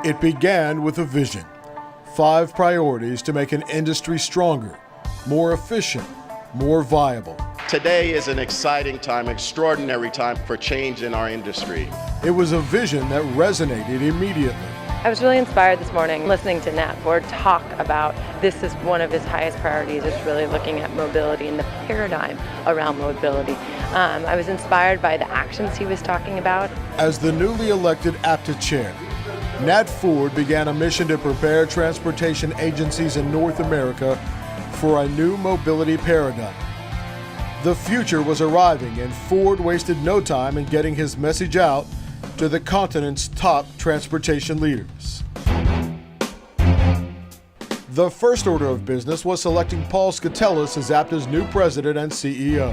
It began with a vision, 5 priorities to make an industry stronger, more efficient, more viable. Today is an exciting time, extraordinary time for change in our industry. It was a vision that resonated immediately. I was really inspired this morning listening to Nat Ford talk about this is one of his highest priorities, is really looking at mobility and the paradigm around mobility. I was inspired by the actions he was talking about. As the newly elected APTA Chair, Nat Ford began a mission to prepare transportation agencies in North America for a new mobility paradigm. The future was arriving, and Ford wasted no time in getting his message out to the continent's top transportation leaders. The first order of business was selecting Paul Skoutelas as APTA's new president and CEO.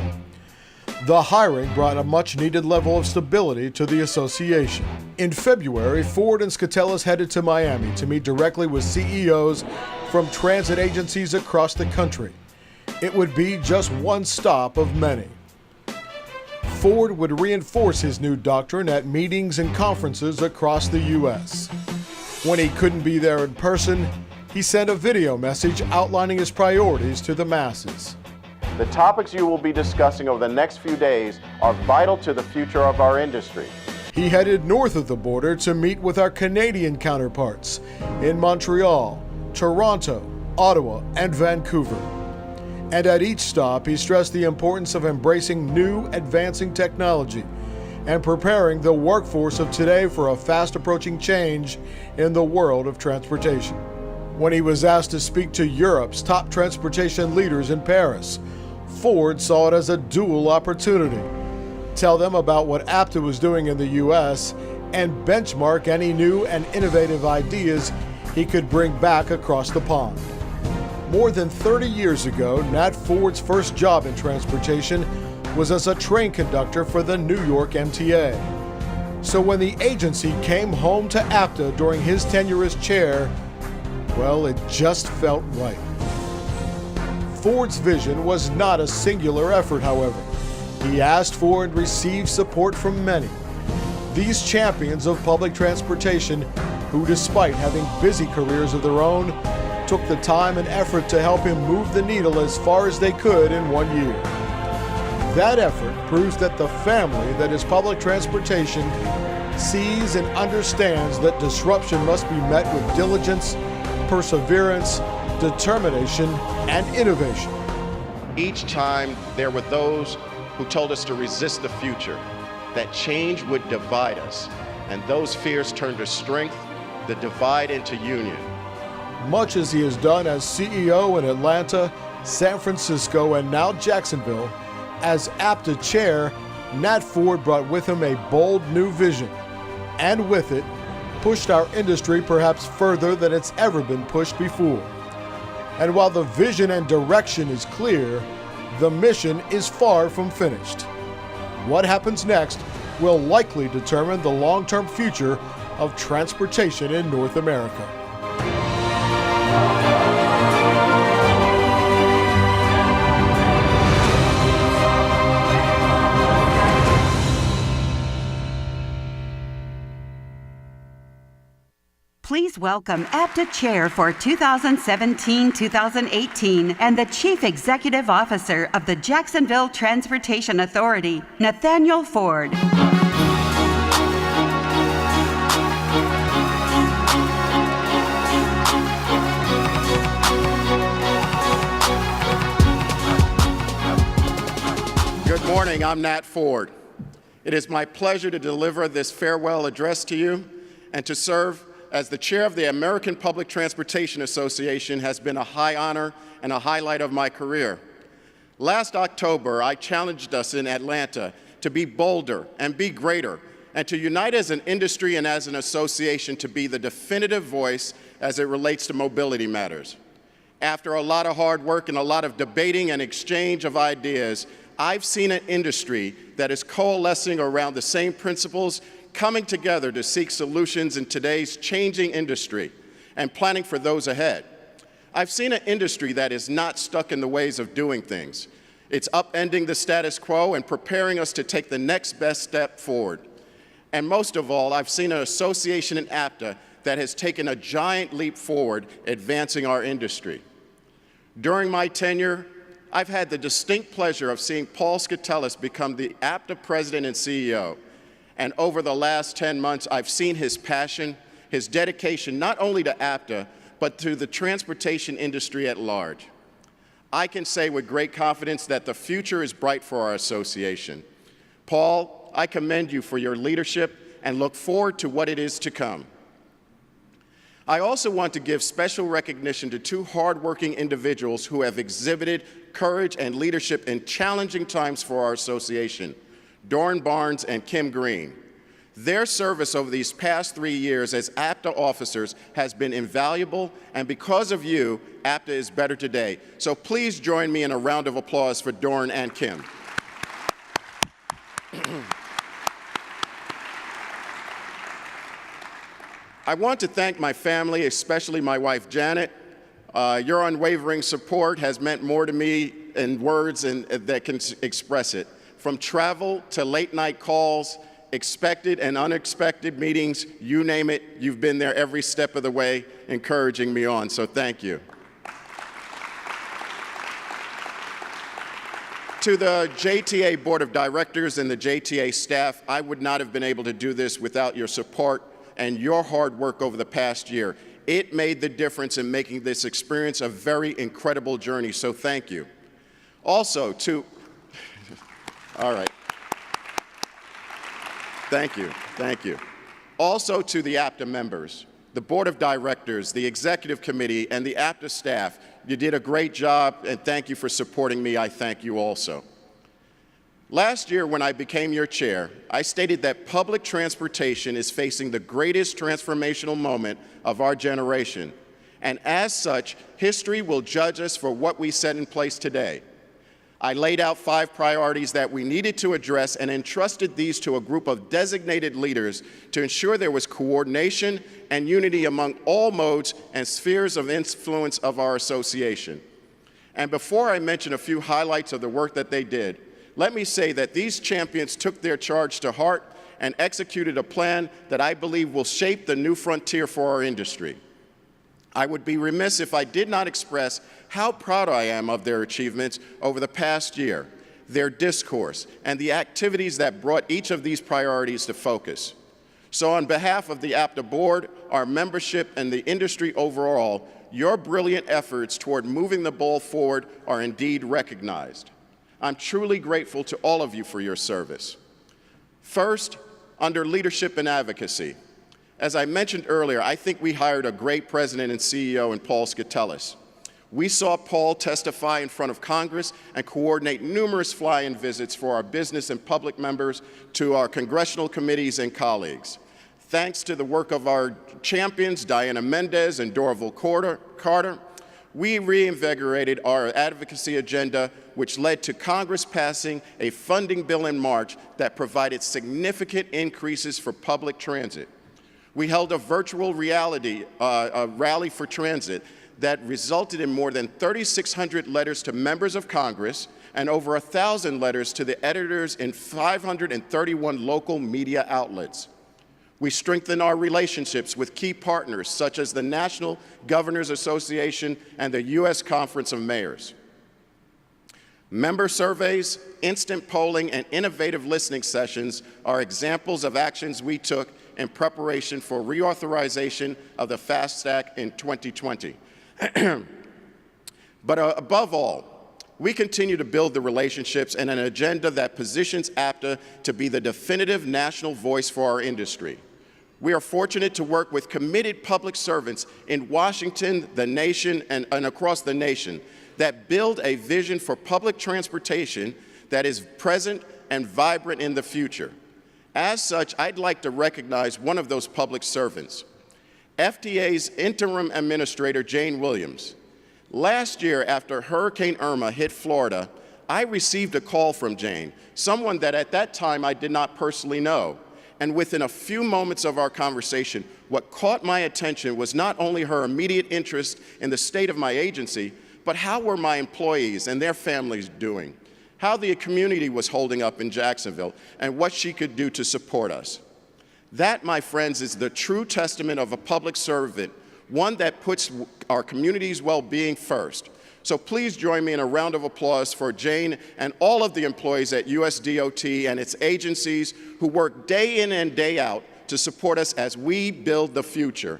The hiring brought a much-needed level of stability to the association. In February, Ford and Skoutelas headed to Miami to meet directly with CEOs from transit agencies across the country. It would be just one stop of many. Ford would reinforce his new doctrine at meetings and conferences across the U.S. When he couldn't be there in person, he sent a video message outlining his priorities to the masses. The topics you will be discussing over the next few days are vital to the future of our industry. He headed north of the border to meet with our Canadian counterparts in Montreal, Toronto, Ottawa, and Vancouver. And at each stop, he stressed the importance of embracing new, advancing technology and preparing the workforce of today for a fast-approaching change in the world of transportation. When he was asked to speak to Europe's top transportation leaders in Paris, Ford saw it as a dual opportunity. Tell them about what APTA was doing in the U.S. and benchmark any new and innovative ideas he could bring back across the pond. More than 30 years ago, Nat Ford's first job in transportation was as a train conductor for the New York MTA. So when the agency came home to APTA during his tenure as chair, well, it just felt right. Ford's vision was not a singular effort, however. He asked for and received support from many. These champions of public transportation who, despite having busy careers of their own, took the time and effort to help him move the needle as far as they could in 1 year. That effort proves that the family that is public transportation sees and understands that disruption must be met with diligence, perseverance, determination, and innovation. Each time there were those who told us to resist the future, that change would divide us, and those fears turned to strength, the divide into union. Much as he has done as CEO in Atlanta, San Francisco, and now Jacksonville, as APTA chair, Nat Ford brought with him a bold new vision, and with it, pushed our industry perhaps further than it's ever been pushed before. And while the vision and direction is clear, the mission is far from finished. What happens next will likely determine the long-term future of transportation in North America. Please welcome APTA Chair for 2017-2018 and the Chief Executive Officer of the Jacksonville Transportation Authority, Nathaniel Ford. Good morning, I'm Nat Ford. It is my pleasure to deliver this farewell address to you, and to serve as the chair of the American Public Transportation Association has been a high honor and a highlight of my career. Last October, I challenged us in Atlanta to be bolder and be greater, and to unite as an industry and as an association to be the definitive voice as it relates to mobility matters. After a lot of hard work and a lot of debating and exchange of ideas, I've seen an industry that is coalescing around the same principles, coming together to seek solutions in today's changing industry and planning for those ahead. I've seen an industry that is not stuck in the ways of doing things. It's upending the status quo and preparing us to take the next best step forward. And most of all, I've seen an association in APTA that has taken a giant leap forward advancing our industry. During my tenure, I've had the distinct pleasure of seeing Paul Skoutelis become the APTA president and CEO. And over the last 10 months, I've seen his passion, his dedication, not only to APTA, but to the transportation industry at large. I can say with great confidence that the future is bright for our association. Paul, I commend you for your leadership and look forward to what it is to come. I also want to give special recognition to two hardworking individuals who have exhibited courage and leadership in challenging times for our association, Dorn Barnes and Kim Green. Their service over these past 3 years as APTA officers has been invaluable, and because of you, APTA is better today. So please join me in a round of applause for Dorn and Kim. I want to thank my family, especially my wife, Janet. Your unwavering support has meant more to me in words that can express it. From travel to late-night calls, expected and unexpected meetings, you name it, you've been there every step of the way, encouraging me on, so thank you. To the JTA Board of Directors and the JTA staff, I would not have been able to do this without your support and your hard work over the past year. It made the difference in making this experience a very incredible journey, so thank you. Also to, all right. Thank you, thank you. Also to the APTA members, the Board of Directors, the Executive Committee, and the APTA staff, you did a great job, and thank you for supporting me. I thank you also. Last year, when I became your chair, I stated that public transportation is facing the greatest transformational moment of our generation, and as such, history will judge us for what we set in place today. I laid out 5 priorities that we needed to address and entrusted these to a group of designated leaders to ensure there was coordination and unity among all modes and spheres of influence of our association. And before I mention a few highlights of the work that they did, let me say that these champions took their charge to heart and executed a plan that I believe will shape the new frontier for our industry. I would be remiss if I did not express how proud I am of their achievements over the past year, their discourse, and the activities that brought each of these priorities to focus. So on behalf of the APTA board, our membership, and the industry overall, your brilliant efforts toward moving the ball forward are indeed recognized. I'm truly grateful to all of you for your service. First, under leadership and advocacy. As I mentioned earlier, I think we hired a great president and CEO in Paul Skoutelis. We saw Paul testify in front of Congress and coordinate numerous fly-in visits for our business and public members to our congressional committees and colleagues. Thanks to the work of our champions, Diana Mendes and Dorval Carter, we reinvigorated our advocacy agenda, which led to Congress passing a funding bill in March that provided significant increases for public transit. We held a virtual rally for transit that resulted in more than 3,600 letters to members of Congress and over 1,000 letters to the editors in 531 local media outlets. We strengthened our relationships with key partners such as the National Governors Association and the U.S. Conference of Mayors. Member surveys, instant polling, and innovative listening sessions are examples of actions we took in preparation for reauthorization of the FAST Act in 2020. But above all, we continue to build the relationships and an agenda that positions APTA to be the definitive national voice for our industry. We are fortunate to work with committed public servants in Washington, the nation, and across the nation that build a vision for public transportation that is present and vibrant in the future. As such, I'd like to recognize one of those public servants, FTA's interim administrator, Jane Williams. Last year, after Hurricane Irma hit Florida, I received a call from Jane, someone that at that time I did not personally know. And within a few moments of our conversation, what caught my attention was not only her immediate interest in the state of my agency, but how were my employees and their families doing, how the community was holding up in Jacksonville, and what she could do to support us. That, my friends, is the true testament of a public servant, one that puts our community's well-being first. So please join me in a round of applause for Jane and all of the employees at USDOT and its agencies who work day in and day out to support us as we build the future.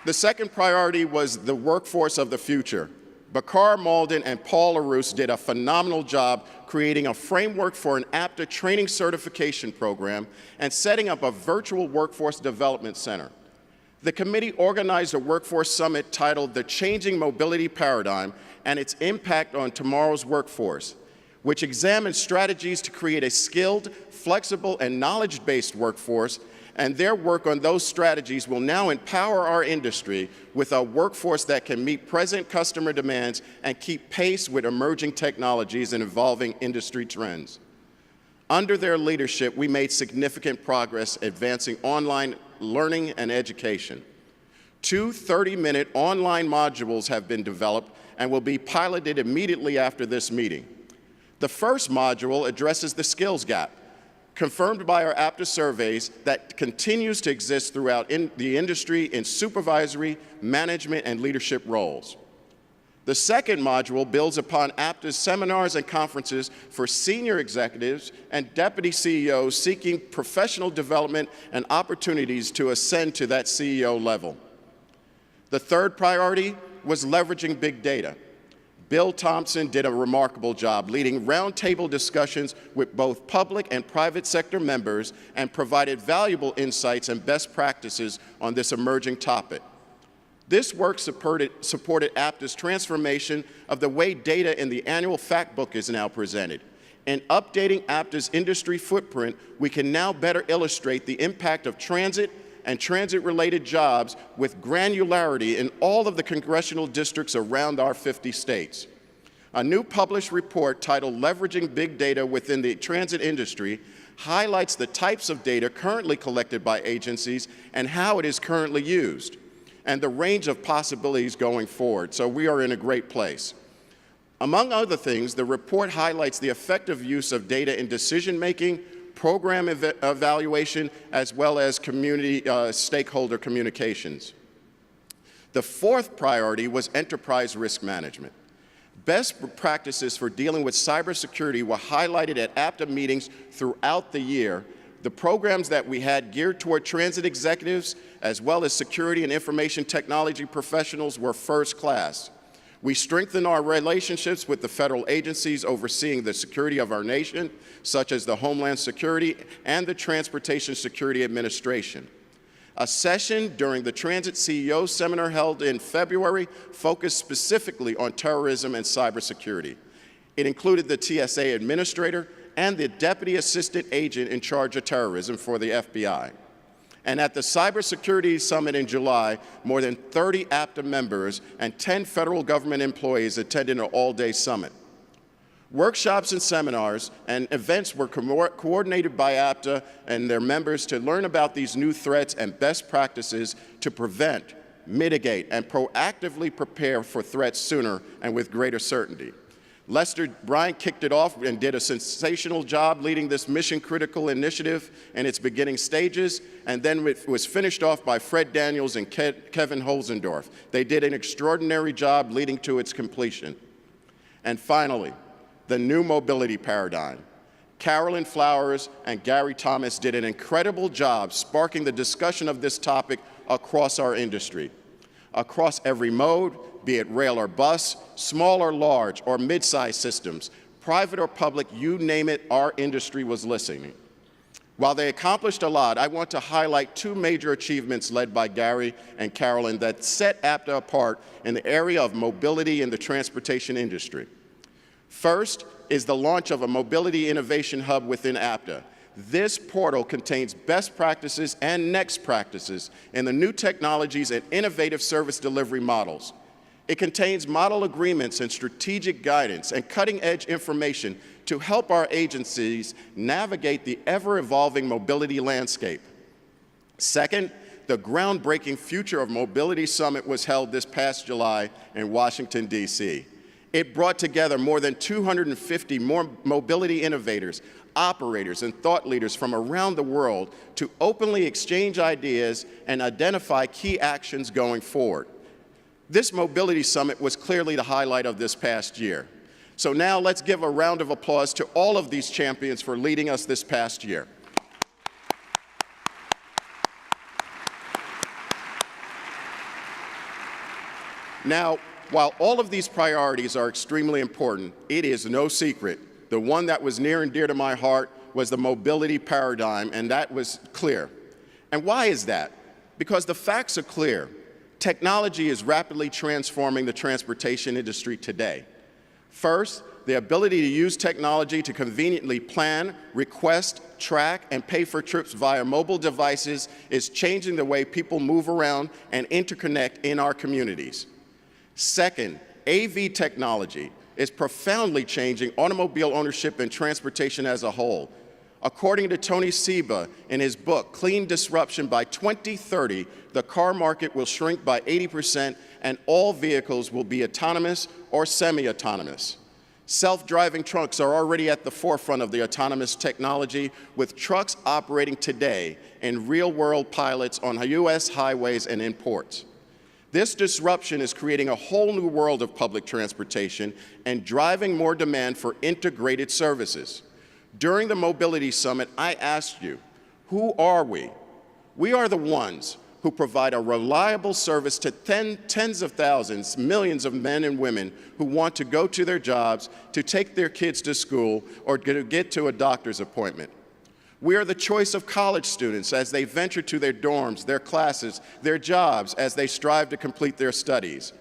The second priority was the workforce of the future. Baccarra Mauldin and Paul LaRousse did a phenomenal job creating a framework for an APTA training certification program and setting up a virtual workforce development center. The committee organized a workforce summit titled The Changing Mobility Paradigm and Its Impact on Tomorrow's Workforce, which examined strategies to create a skilled, flexible, and knowledge-based workforce, and their work on those strategies will now empower our industry with a workforce that can meet present customer demands and keep pace with emerging technologies and evolving industry trends. Under their leadership, we made significant progress advancing online learning and education. 2 30-minute online modules have been developed and will be piloted immediately after this meeting. The first module addresses the skills gap, confirmed by our APTA surveys, that continues to exist throughout the industry in supervisory, management, and leadership roles. The second module builds upon APTA's seminars and conferences for senior executives and deputy CEOs seeking professional development and opportunities to ascend to that CEO level. The third priority was leveraging big data. Bill Thomsen did a remarkable job leading roundtable discussions with both public and private sector members and provided valuable insights and best practices on this emerging topic. This work supported APTA's transformation of the way data in the annual fact book is now presented. In updating APTA's industry footprint, we can now better illustrate the impact of transit and transit-related jobs with granularity in all of the congressional districts around our 50 states. A new published report titled Leveraging Big Data Within the Transit Industry highlights the types of data currently collected by agencies and how it is currently used, and the range of possibilities going forward. So we are in a great place. Among other things, the report highlights the effective use of data in decision-making, program evaluation, as well as community stakeholder communications. The fourth priority was enterprise risk management. Best practices for dealing with cybersecurity were highlighted at APTA meetings throughout the year. The programs that we had geared toward transit executives, as well as security and information technology professionals, were first class. We strengthened our relationships with the federal agencies overseeing the security of our nation, such as the Homeland Security and the Transportation Security Administration. A session during the Transit CEO Seminar held in February focused specifically on terrorism and cybersecurity. It included the TSA administrator and the Deputy Assistant Agent in charge of terrorism for the FBI. And at the Cybersecurity Summit in July, more than 30 APTA members and 10 federal government employees attended an all-day summit. Workshops and seminars and events were coordinated by APTA and their members to learn about these new threats and best practices to prevent, mitigate, and proactively prepare for threats sooner and with greater certainty. Lester Bryant kicked it off and did a sensational job leading this mission-critical initiative in its beginning stages, and then it was finished off by Fred Daniels and Kevin Holzendorf. They did an extraordinary job leading to its completion. And finally, the new mobility paradigm. Carolyn Flowers and Gary Thomas did an incredible job sparking the discussion of this topic across our industry. Across every mode, be it rail or bus, small or large, or mid-sized systems, private or public, you name it, our industry was listening. While they accomplished a lot, I want to highlight 2 major achievements led by Gary and Carolyn that set APTA apart in the area of mobility in the transportation industry. First is the launch of a mobility innovation hub within APTA. This portal contains best practices and next practices in the new technologies and innovative service delivery models. It contains model agreements and strategic guidance and cutting-edge information to help our agencies navigate the ever-evolving mobility landscape. Second, the groundbreaking Future of Mobility Summit was held this past July in Washington, D.C. It brought together more than 250 more mobility innovators, operators, and thought leaders from around the world to openly exchange ideas and identify key actions going forward. This Mobility Summit was clearly the highlight of this past year. So now let's give a round of applause to all of these champions for leading us this past year. Now, while all of these priorities are extremely important, it is no secret the one that was near and dear to my heart was the mobility paradigm, and that was clear. And why is that? Because the facts are clear. Technology is rapidly transforming the transportation industry today. First, the ability to use technology to conveniently plan, request, track, and pay for trips via mobile devices is changing the way people move around and interconnect in our communities. Second, AV technology is profoundly changing automobile ownership and transportation as a whole. According to Tony Seba in his book, Clean Disruption, by 2030, the car market will shrink by 80% and all vehicles will be autonomous or semi-autonomous. Self-driving trucks are already at the forefront of the autonomous technology, with trucks operating today in real-world pilots on U.S. highways and in ports. This disruption is creating a whole new world of public transportation and driving more demand for integrated services. During the Mobility Summit, I asked you, who are we? We are the ones who provide a reliable service to tens of thousands, millions of men and women who want to go to their jobs, to take their kids to school, or to get to a doctor's appointment. We are the choice of college students as they venture to their dorms, their classes, their jobs, as they strive to complete their studies.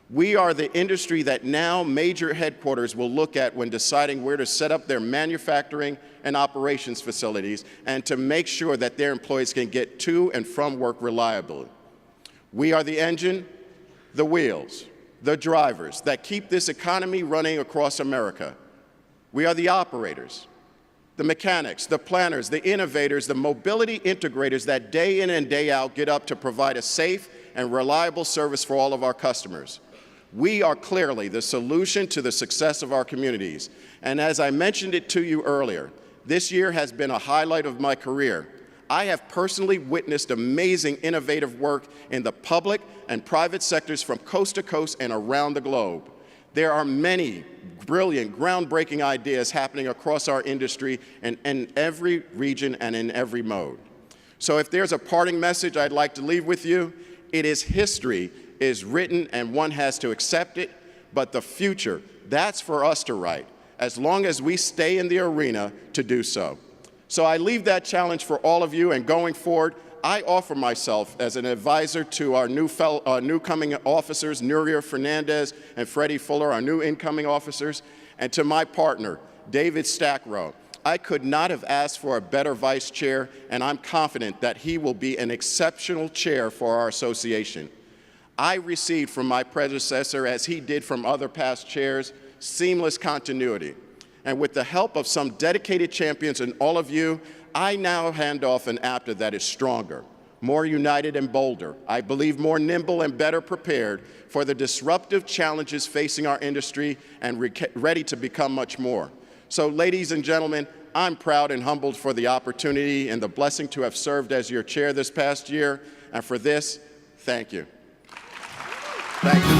We are the industry that now major headquarters will look at when deciding where to set up their manufacturing and operations facilities and to make sure that their employees can get to and from work reliably. We are the engine, the wheels, the drivers that keep this economy running across America. We are the operators, the mechanics, the planners, the innovators, the mobility integrators that day in and day out get up to provide a safe and reliable service for all of our customers. We are clearly the solution to the success of our communities. And as I mentioned it to you earlier, this year has been a highlight of my career. I have personally witnessed amazing innovative work in the public and private sectors from coast to coast and around the globe. There are many brilliant, groundbreaking ideas happening across our industry and in every region and in every mode. So if there's a parting message I'd like to leave with you, it is history is written and one has to accept it, but the future, that's for us to write, as long as we stay in the arena to do so. So I leave that challenge for all of you, and going forward, I offer myself as an advisor to our newcoming officers, Nuria Fernandez and Freddie Fuller, our new incoming officers, and to my partner, David Stackrow. I could not have asked for a better vice chair, and I'm confident that he will be an exceptional chair for our association. I received from my predecessor, as he did from other past chairs, seamless continuity. And with the help of some dedicated champions and all of you, I now hand off an APTA that is stronger, more united and bolder, I believe more nimble and better prepared for the disruptive challenges facing our industry and ready to become much more. So, ladies and gentlemen, I'm proud and humbled for the opportunity and the blessing to have served as your chair this past year, and for this, thank you. Thank you.